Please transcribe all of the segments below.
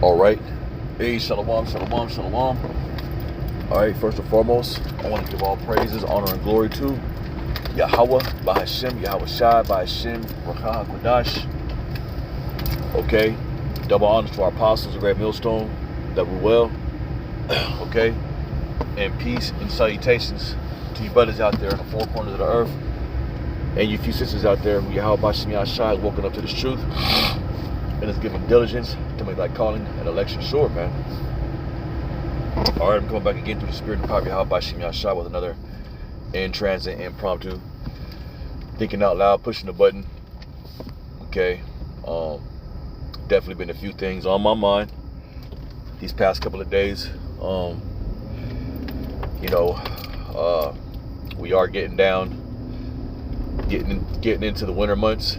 All right. Hey, shalom, shalom, shalom. All right, first and foremost, I want to give all praises, honor, and glory to Yahweh, Bahashem, Yahweh Shai, Bahashem, Rakah HaKodash. Okay. Double honors to our apostles, the great millstone, that we well. Okay. And peace and salutations to you brothers out there in the four corners of the earth. And you few sisters out there who Yahweh Bahashem, Yahweh Shai, woken up to this truth and is giving diligence to make thy calling and election sure, man. All right, I'm coming back again through the spirit and power of Yahweh Bahashem, Yahweh Shai with another in transit, impromptu, thinking out loud, pushing the button. Okay. Definitely been a few things on my mind these past couple of days. We are getting into the winter months,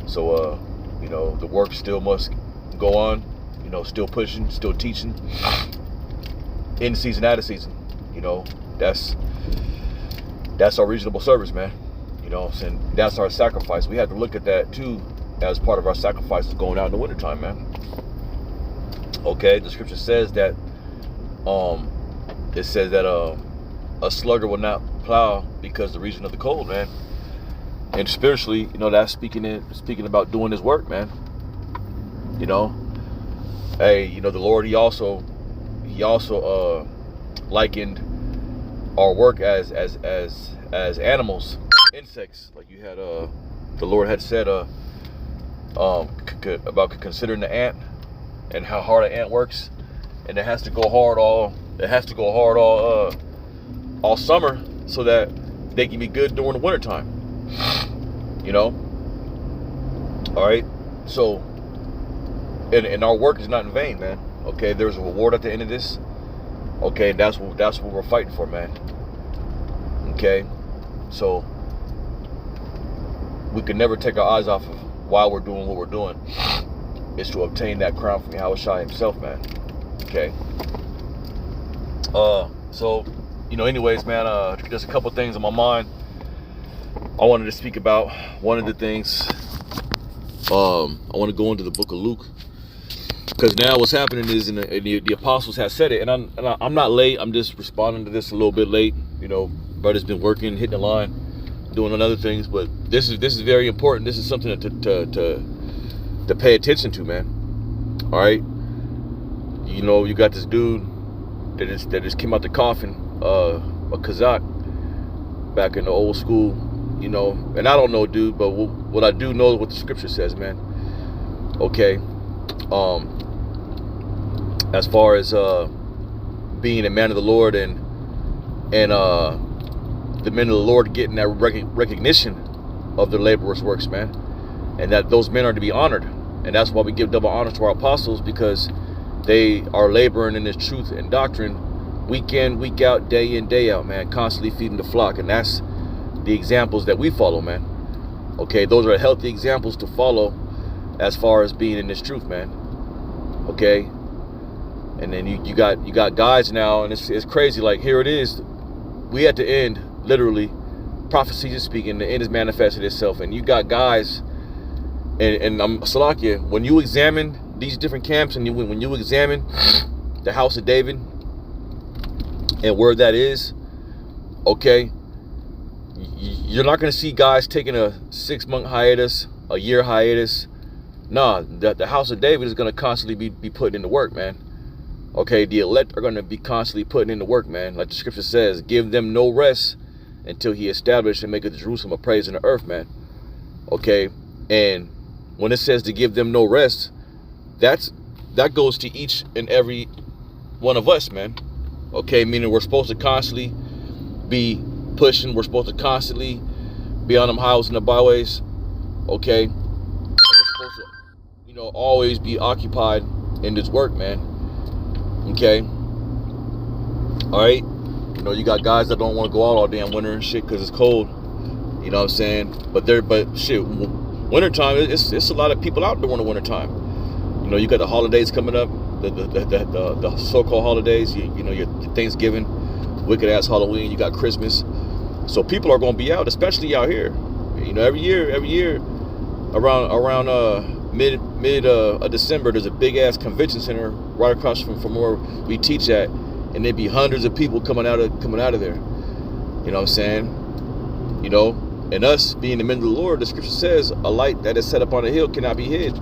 so the work still must go on, still pushing, still teaching, in season, out of season. That's our reasonable service, man. And that's our sacrifice. We have to look at that too as part of our sacrifices going out in the wintertime, man. Okay, the scripture says that a sluggard will not plow because the reason of the cold, man. And spiritually, that's speaking about doing his work, man. Hey, the Lord, he also likened our work as animals, insects. Like you had the Lord had said about considering the ant and how hard an ant works, and it has to go hard all summer so that they can be good during the wintertime. All right. So, and our work is not in vain, man. Okay, there's a reward at the end of this. Okay, and that's what we're fighting for, man. Okay, so we can never take our eyes off of why we're doing what we're doing. It's to obtain that crown from Yahweh Shai himself, man. Okay. So, anyways, man, just a couple things on my mind I wanted to speak about. One of the things, I want to go into the book of Luke, because now what's happening is, the apostles have said it, and I'm not late. I'm just responding to this a little bit late. Brother's been working, hitting the line, doing other things, but this is very important. This is something to pay attention to, man. All right. You got this dude that just came out the coffin, a Kazakh, back in the old school, and I don't know, dude, but what I do know is what the scripture says, man. Okay. As far as being a man of the Lord and the men of the Lord getting that recognition of their laborers' works, man, and that those men are to be honored, and that's why we give double honor to our apostles, because they are laboring in this truth and doctrine, week in, week out, day in, day out, man, constantly feeding the flock, and that's the examples that we follow, man. Okay, those are healthy examples to follow as far as being in this truth, man. Okay, and then you got guys now, and it's crazy. Like, here it is, we at the end, literally, prophecy is speaking, the end is manifested itself, and you got guys, and I'm Salakia, when you examine these different camps, and when you examine the house of David and where that is, okay, you're not going to see guys taking a 6-month hiatus, a year hiatus. Nah, the house of David is going to constantly be putting in the work, man. Okay, the elect are going to be constantly putting in the work, man. Like the scripture says, give them no rest until he established and maketh Jerusalem a praise in the earth, man. Okay, and when it says to give them no rest, that goes to each and every one of us, man. Okay, meaning we're supposed to constantly be pushing. We're supposed to constantly be on them highways and the byways. Okay, and we're supposed to, always be occupied in this work, man. Okay. All right. You got guys that don't want to go out all damn winter and shit because it's cold. You know what I'm saying? But shit, wintertime, it's a lot of people out during the wintertime. You got the holidays coming up, the so-called holidays. Your Thanksgiving, wicked ass Halloween. You got Christmas. So people are going to be out, especially out here. Every year around December, there's a big ass convention center right across from where we teach at, and there'd be hundreds of people coming out of there. You know what I'm saying? You know, and us being the men of the Lord, the scripture says, a light that is set up on a hill cannot be hid.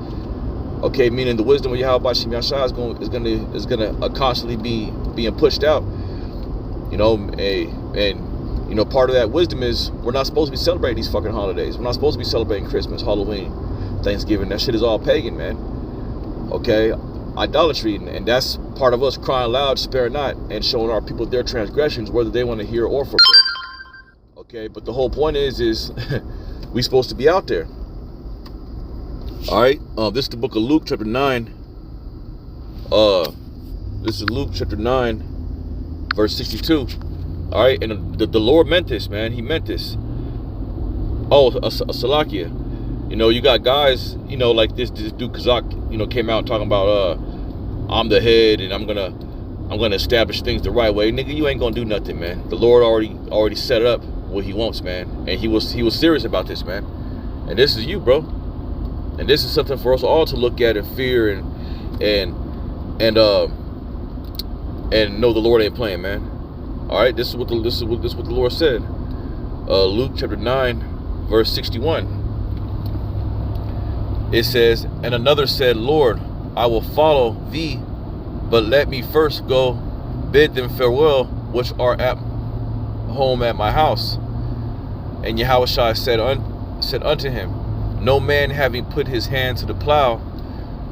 Okay, meaning the wisdom of Yahweh Shem Yahshua is gonna constantly be being pushed out. You know, and you know, part of that wisdom is we're not supposed to be celebrating these fucking holidays. We're not supposed to be celebrating Christmas, Halloween, Thanksgiving. That shit is all pagan, man. Okay, idolatry, and that's part of us crying loud, spare not, and showing our people their transgressions, whether they want to hear or forbear. Okay, but the whole point is we supposed to be out there. All right, this is the book of Luke, chapter 9. This is Luke, chapter 9, verse 62. All right, and the Lord meant this, man. He meant this. Oh, a Salakia. You know, you got guys, you know, like this dude Kazak, you know, came out talking about, I'm the head and I'm gonna establish things the right way. Nigga, you ain't gonna do nothing, man. The Lord already set up what He wants, man, and He was serious about this, man. And this is you, bro. And this is something for us all to look at and fear and know the Lord ain't playing, man. All right, this is what the Lord said. Luke chapter 9, verse 61. It says, and another said, Lord, I will follow thee, but let me first go bid them farewell, which are at home at my house. And Yahushua said unto him, no man having put his hand to the plow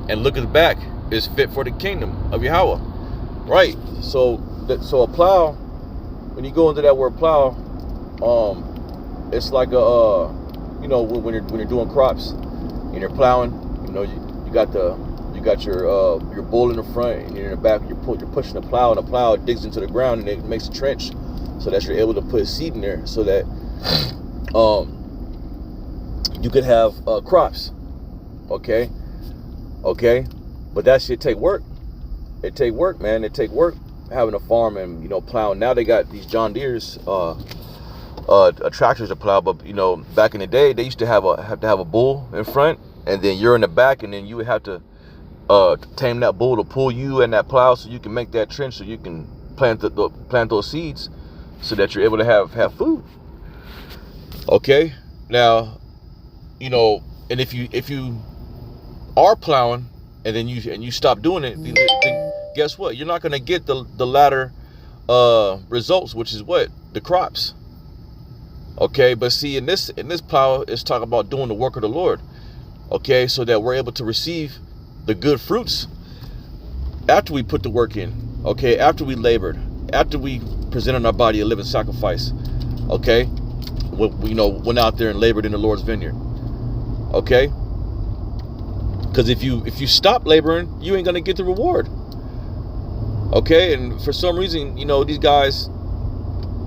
and looketh back is fit for the kingdom of Yahweh. Right. So a plow, when you go into that word plow, it's like a you know, when you're doing crops and you're plowing, you know, you got your bull in the front and you're in the back, you're pushing the plow, and the plow digs into the ground and it makes a trench so that you're able to put seed in there so that you could have crops. Okay, but that shit take work. It take work, man. It take work having a farm and, you know, plowing. Now they got these John Deere's tractors to plow, but, you know, back in the day they used to have a bull in front, and then you're in the back, and then you would have to tame that bull to pull you and that plow so you can make that trench so you can plant those seeds so that you're able to have food. Okay, now, you know, and if you are plowing and then you stop doing it, then guess what? You're not going to get the latter results, which is what? The crops. Okay, but see, in this plow, it's talking about doing the work of the Lord. Okay, so that we're able to receive the good fruits after we put the work in. Okay, after we labored, after we presented our body a living sacrifice. Okay, you know, went out there and labored in the Lord's vineyard. Okay, because if you stop laboring, you ain't gonna get the reward. Okay, and for some reason, you know, these guys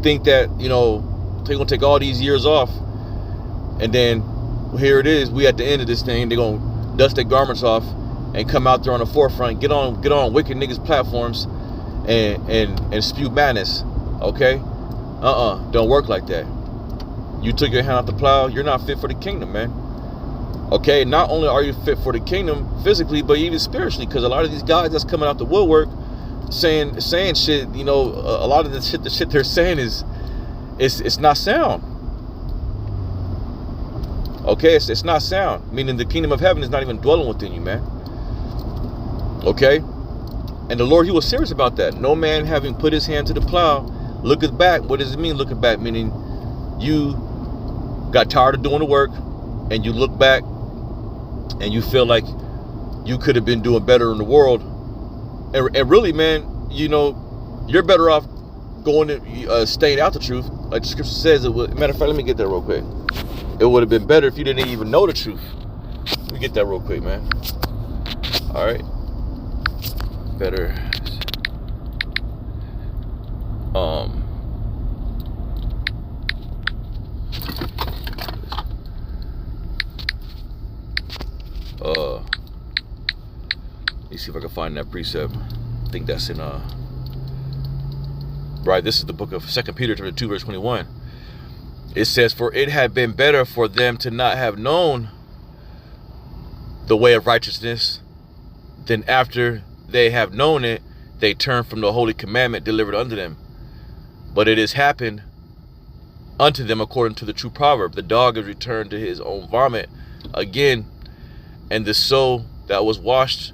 think that, you know, they're gonna take all these years off, and then here it is, we at the end of this thing, they're gonna dust their garments off and come out there on the forefront, get on wicked niggas platforms and spew madness. Okay, don't work like that. You took your hand off the plow, you're not fit for the kingdom, man. Okay, not only are you fit for the kingdom physically, but even spiritually, because a lot of these guys that's coming out the woodwork saying shit, you know, a lot of the shit they're saying is it's not sound. Okay, it's not sound, meaning the kingdom of heaven is not even dwelling within you, man. Okay, and the Lord, He was serious about that. No man having put his hand to the plow looketh back. What does it mean, looketh back? Meaning you got tired of doing the work and you look back and you feel like you could have been doing better in the world, and really, man, you know, you're better off going to staying out the truth, like the scripture says it would. Matter of fact, let me get that real quick. It would have been better if you didn't even know the truth. Let me get that real quick, man. All right, better. Let me see if I can find that precept. I think that's in right, this is the book of 2 Peter chapter 2 verse 21. It says, for it had been better for them to not have known the way of righteousness, then after they have known it, they turn from the holy commandment delivered unto them. But it has happened unto them according to the true proverb. The dog is returned to his own vomit again, and the soul that was washed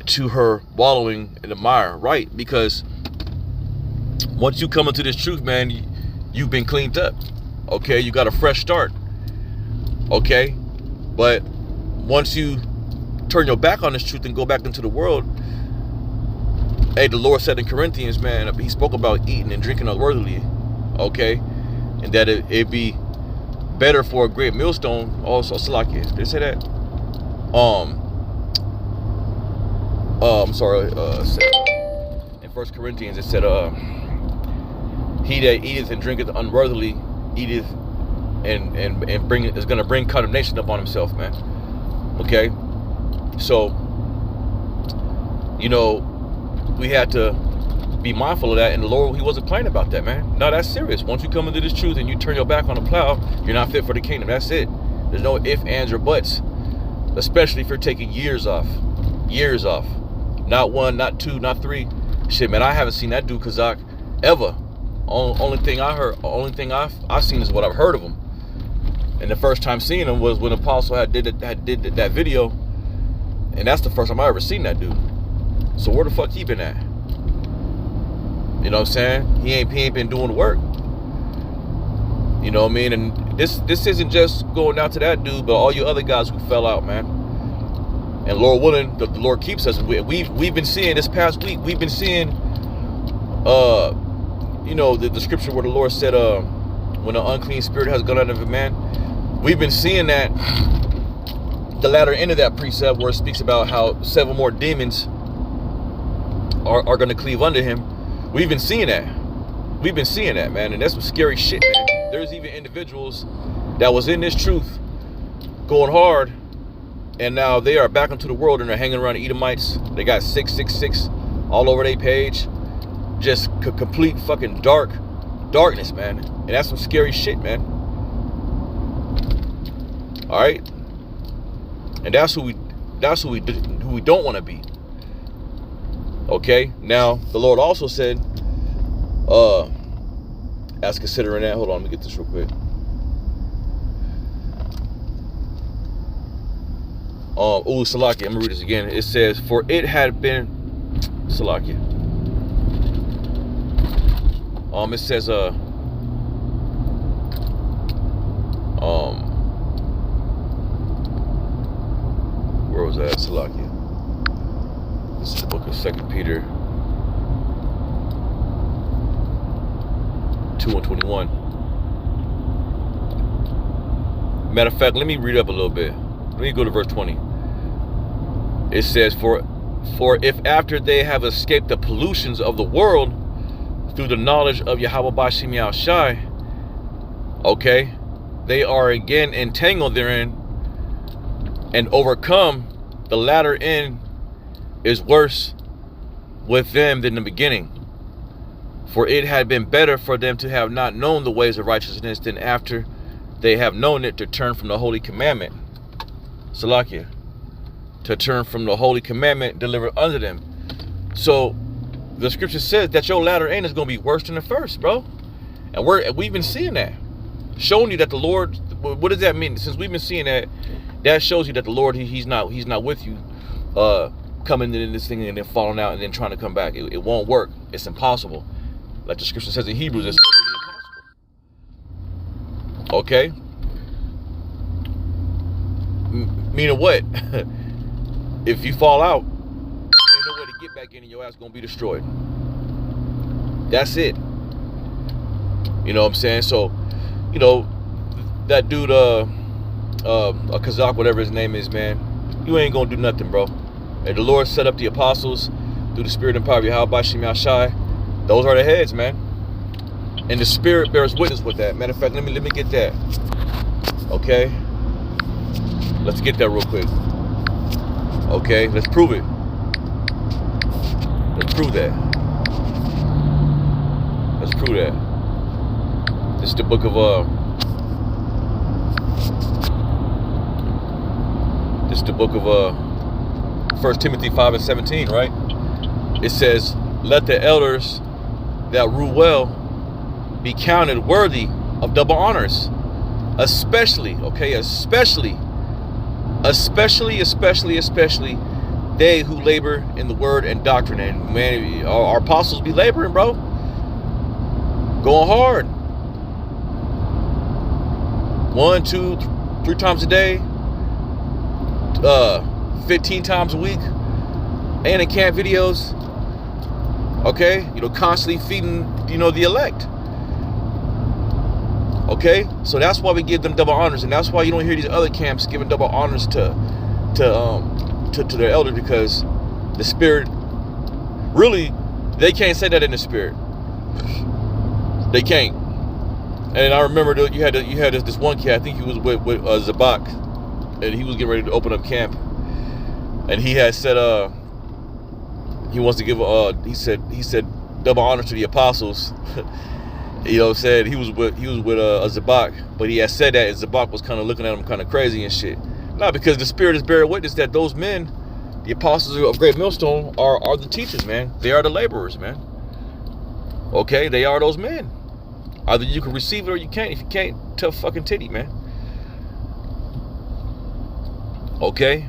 to her wallowing in the mire. Right? Because once you come into this truth, man, you've been cleaned up. Okay? You got a fresh start. Okay? But once you turn your back on this truth and go back into the world, hey, the Lord said in Corinthians, man, he spoke about eating and drinking unworthily, okay? And that it'd be better for a great millstone. Also, Salakia, did they say that? In 1 Corinthians, it said, he that eateth and drinketh unworthily eateth and is going to bring condemnation upon himself, man. Okay? So, you know, we had to be mindful of that, and the Lord, he wasn't playing about that, man. No, that's serious. Once you come into this truth and you turn your back on the plow, you're not fit for the kingdom. That's it. There's no ifs, ands, or buts. Especially if you're taking years off. Years off. Not 1, not 2, not 3. Shit, man, I haven't seen that dude Kazak ever. Only thing I've seen is what I've heard of him. And the first time seeing him was when Apostle had did that video, and that's the first time I ever seen that dude. So where the fuck he been at? You know what I'm saying? He ain't been doing the work. You know what I mean? And this isn't just going out to that dude, but all you other guys who fell out, man. And Lord willing, the Lord keeps us. We've been seeing this past week. We've been seeing, you know, the scripture where the Lord said, when an unclean spirit has gone out of a man. We've been seeing that, the latter end of that precept where it speaks about how 7 more demons are going to cleave unto him. We've been seeing that. We've been seeing that, man. And that's some scary shit, man. There's even individuals that was in this truth going hard, and now they are back into the world and they're hanging around the Edomites. They got 666 all over their page. Just complete fucking darkness, man. And that's some scary shit, man. All right? And that's who we don't want to be. Okay? Now, the Lord also said, as considering that, hold on, let me get this real quick. Salakia, I'm gonna read this again. It says, for it had been Salakia. It says, where was that? Salakia. This is the book of 2 Peter 2:21. Matter of fact, let me read up a little bit. Let me go to verse 20. It says, for if after they have escaped the pollutions of the world through the knowledge of Yahweh Bashim Yahushai, okay, they are again entangled therein and overcome, the latter end is worse with them than the beginning. For it had been better for them to have not known the ways of righteousness than after they have known it to turn from the holy commandment. Salakia. To turn from the holy commandment delivered unto them. So the scripture says that your latter end is going to be worse than the first, bro. And we've been seeing that. Showing you that the Lord, what does that mean? Since we've been seeing that, that shows you that the Lord, he's not with you coming in this thing and then falling out and then trying to come back. It won't work. It's impossible. Like the scripture says in Hebrews, it's impossible. Okay? Meaning what? If you fall out, ain't no way to get back in and your ass gonna be destroyed. That's it. You know what I'm saying? So, you know, that dude, Kazak, whatever his name is, man, you ain't gonna do nothing, bro. And the Lord set up the apostles through the spirit and power of Yahweh Bashim Yahushai. Those are the heads, man. And the spirit bears witness with that. Matter of fact, let me get that. Okay? Let's get that real quick. Okay, let's prove it. Let's prove that. Let's prove that. This is the book of It's the book of 1 Timothy 5:17, right? It says, let the elders that rule well be counted worthy of double honors, especially they who labor in the word and doctrine. And man, our apostles be laboring, bro, going hard, 1, 2, 3 times a day, 15 times a week, and in camp videos. Okay, constantly feeding, the elect. Okay, so that's why we give them double honors, and that's why you don't hear these other camps giving double honors to their elders, because the spirit, really, they can't say that in the spirit. They can't. And I remember you had this one kid, I think he was with Zabak, and he was getting ready to open up camp, and he had said he wants to give he said double honor to the apostles. Said he was with Zabak, but he had said that, and Zabak was kind of looking at him kind of crazy and shit. Not because the spirit is bearing witness that those men, the apostles of Great Millstone, are the teachers, man. They are the laborers, man. Okay, they are those men. Either you can receive it or you can't. If you can't, tough fucking titty, man. Okay.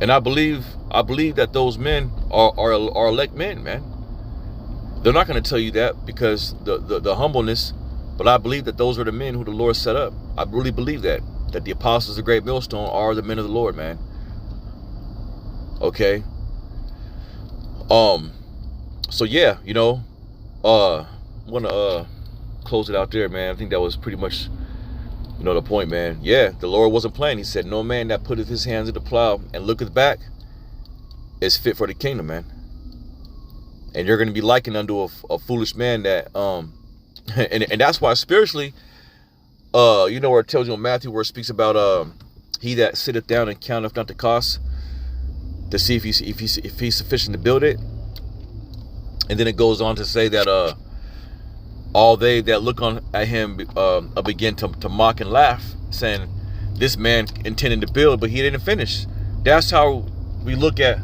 And I believe that those men are elect men, man. They're not going to tell you that because the humbleness, but I believe that those are the men who the Lord set up. I really believe that the apostles of Great Millstone are the men of the Lord, man. Okay. So yeah, want to close it out there, man. I think that was pretty much, the point, man. Yeah, the Lord wasn't playing. He said, no man that putteth his hands to the plow and looketh back is fit for the kingdom, man. And you're going to be likened unto a foolish man that, and that's why spiritually, where it tells you in Matthew, where it speaks about he that sitteth down and counteth not the cost to see if he's sufficient to build it. And then it goes on to say that all they that look on at him begin to mock and laugh, saying, this man intended to build, but he didn't finish. That's how we look at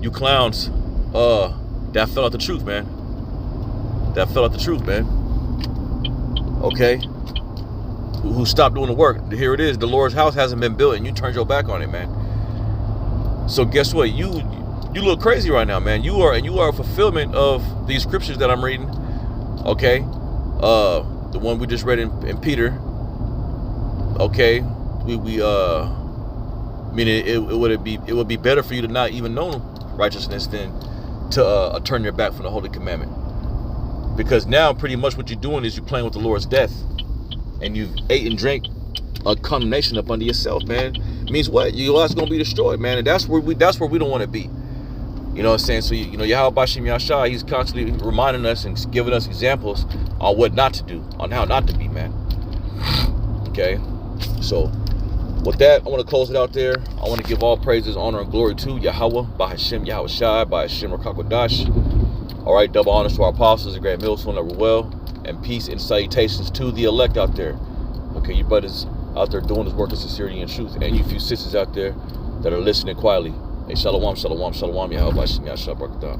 you clowns that fell out the truth, man. Okay, who stopped doing the work. Here it is, the Lord's house hasn't been built, and you turned your back on it, man. So guess what? You look crazy right now, man. You are a fulfillment of these scriptures that I'm reading. Okay, the one we just read in Peter. Okay, meaning it would be better for you to not even know righteousness than to turn your back from the holy commandment. Because now pretty much what you're doing is you're playing with the Lord's death, and you've ate and drank a condemnation up under yourself, man. It means what? Your life's gonna be destroyed, man, and that's where we don't want to be. You know what I'm saying? So Yahweh Bashim Yashai, he's constantly reminding us and giving us examples on what not to do, on how not to be, man. Okay, so with that, I want to close it out there. I want to give all praises, honor, and glory to Yahweh, Bahashim Yahweh Shai, Bahashim Rakakwadash. All right, double honors to our apostles, the Great Millstone that were well, and peace and salutations to the elect out there. Okay, you brothers out there doing this work of sincerity and truth, and you few sisters out there that are listening quietly. Hey, shalom, shalom, shalom, Yahweh Bashim Yahshua Barakatah.